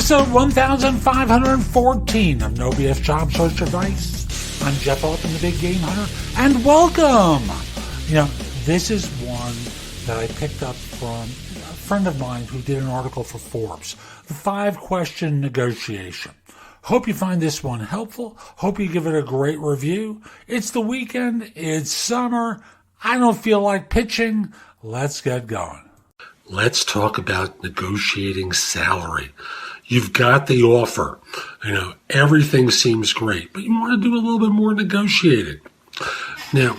Episode 1514 of No BS Job Search Advice. I'm Jeff Altman, the Big Game Hunter, and welcome! This is one that I picked up from a friend of mine who did an article for Forbes, the 5-question negotiation. Hope you find this one helpful. Hope you give it a great review. It's the weekend. It's summer. I don't feel like pitching. Let's get going. Let's talk about negotiating salary. You've got the offer. Everything seems great, but you want to do a little bit more negotiating. Now,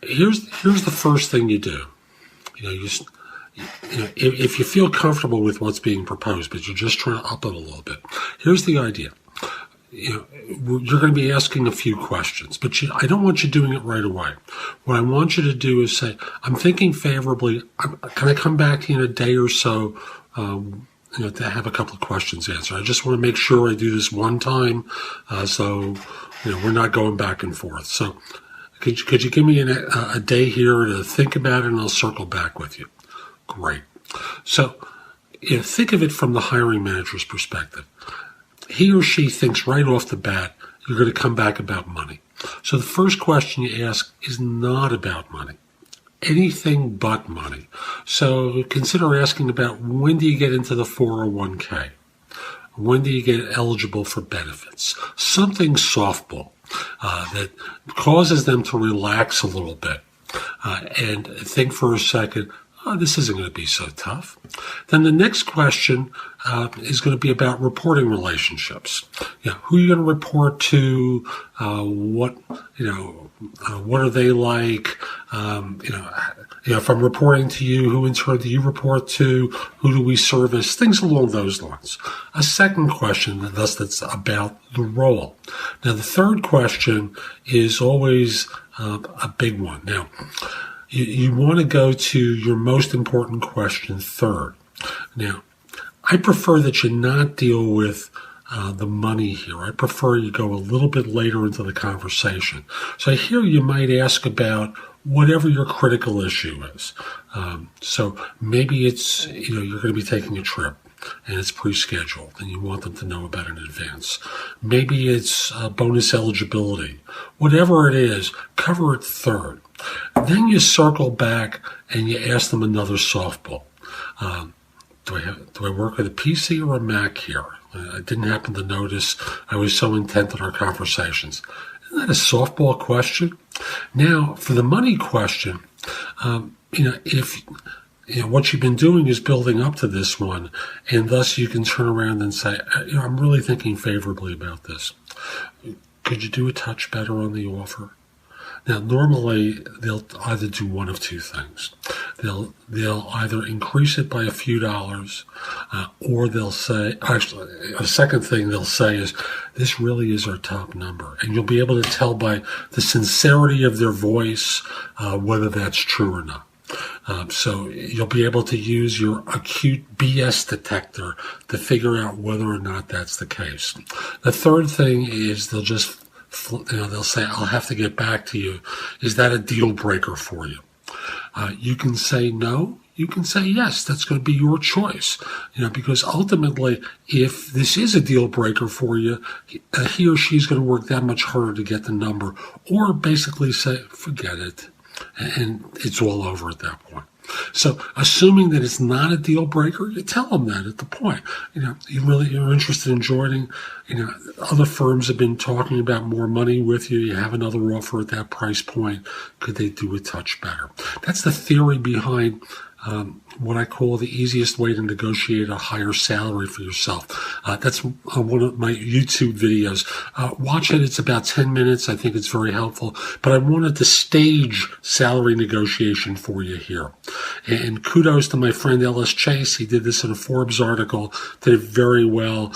here's the first thing you do. If you feel comfortable with what's being proposed, but you're just trying to up it a little bit, here's the idea. You're going to be asking a few questions, but I don't want you doing it right away. What I want you to do is say, I'm thinking favorably. Can I come back to you in a day or so to have a couple of questions answered? I just want to make sure I do this one time so we're not going back and forth. So could you give me a day here to think about it, and I'll circle back with you? Great. So think of it from the hiring manager's perspective. He or she thinks right off the bat you're going to come back about money. So the first question you ask is not about money. Anything but money. So consider asking about, when do you get into the 401k? When do you get eligible for benefits? Something softball that causes them to relax a little bit and think for a second, this isn't going to be so tough. Then the next question is going to be about reporting relationships. Who are you going to report to? What are they like? If I'm reporting to you, who in turn do you report to? Who do we service? Things along those lines. A second question, that's about the role. Now, the third question is always a big one. Now, you want to go to your most important question third. Now, I prefer that you not deal with the money here. I prefer you go a little bit later into the conversation. So here you might ask about whatever your critical issue is. So maybe it's, you're going to be taking a trip and it's pre-scheduled and you want them to know about it in advance. Maybe it's bonus eligibility. Whatever it is, cover it third. Then you circle back and you ask them another softball. Do I work with a PC or a Mac here? I didn't happen to notice. I was so intent on our conversations. Isn't that a softball question? Now, for the money question, if what you've been doing is building up to this one, and thus you can turn around and say, I'm really thinking favorably about this. Could you do a touch better on the offer? Now, normally they'll either do one of two things. They'll either increase it by a few dollars, or they'll say, actually, a second thing they'll say is, this really is our top number. And you'll be able to tell by the sincerity of their voice whether that's true or not. So you'll be able to use your acute BS detector to figure out whether or not that's the case. The third thing is they'll say, I'll have to get back to you. Is that a deal breaker for you? You can say no. You can say yes. That's going to be your choice. Because ultimately, if this is a deal breaker for you, he or she's going to work that much harder to get the number, or basically say, forget it. And it's all over at that point. So assuming that it's not a deal breaker, you tell them that at the point. You're interested in joining. Other firms have been talking about more money with you. You have another offer at that price point. Could they do a touch better? That's the theory behind what I call the easiest way to negotiate a higher salary for yourself. That's one of my YouTube videos. Watch it. It's about 10 minutes. I think it's very helpful. But I wanted to stage salary negotiation for you here. And kudos to my friend Ellis Chase. He did this in a Forbes article, did it very well.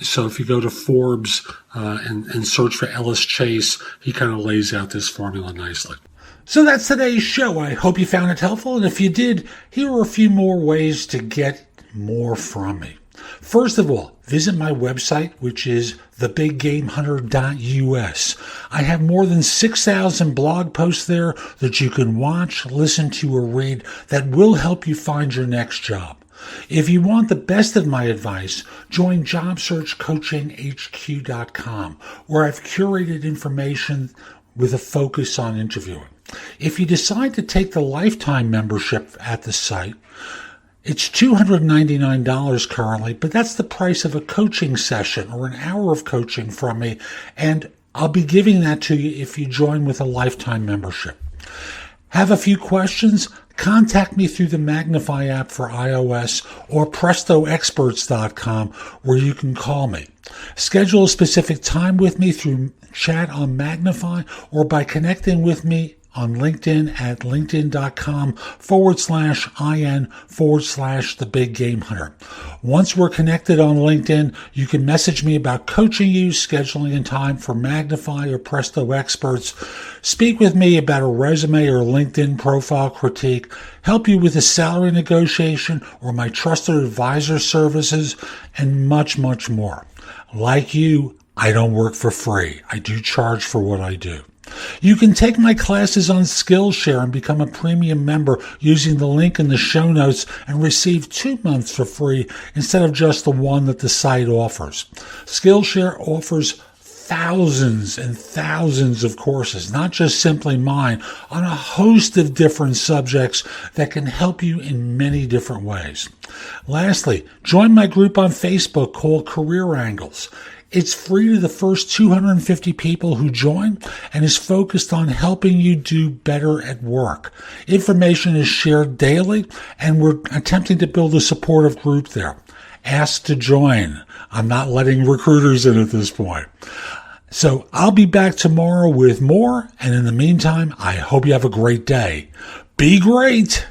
So if you go to Forbes and search for Ellis Chase, he kind of lays out this formula nicely. So that's today's show. I hope you found it helpful. And if you did, here are a few more ways to get more from me. First of all, visit my website, which is thebiggamehunter.us. I have more than 6,000 blog posts there that you can watch, listen to, or read that will help you find your next job. If you want the best of my advice, join JobSearchCoachingHQ.com, where I've curated information with a focus on interviewing. If you decide to take the lifetime membership at the site, it's $299 currently, but that's the price of a coaching session or an hour of coaching from me, and I'll be giving that to you if you join with a lifetime membership. Have a few questions? Contact me through the Magnify app for iOS or PrestoExperts.com, where you can call me. Schedule a specific time with me through chat on Magnify or by connecting with me on LinkedIn at linkedin.com/IN/The Big Game Hunter. Once we're connected on LinkedIn, you can message me about coaching you, scheduling a time for Magnify or Presto Experts, speak with me about a resume or LinkedIn profile critique, help you with a salary negotiation or my trusted advisor services, and much, much more. Like you, I don't work for free. I do charge for what I do. You can take my classes on Skillshare and become a premium member using the link in the show notes and receive 2 months for free instead of just the one that the site offers. Skillshare offers thousands and thousands of courses, not just simply mine, on a host of different subjects that can help you in many different ways. Lastly, join my group on Facebook called Career Angles. It's free to the first 250 people who join and is focused on helping you do better at work. Information is shared daily, and we're attempting to build a supportive group there. Ask to join. I'm not letting recruiters in at this point. So I'll be back tomorrow with more, and in the meantime, I hope you have a great day. Be great!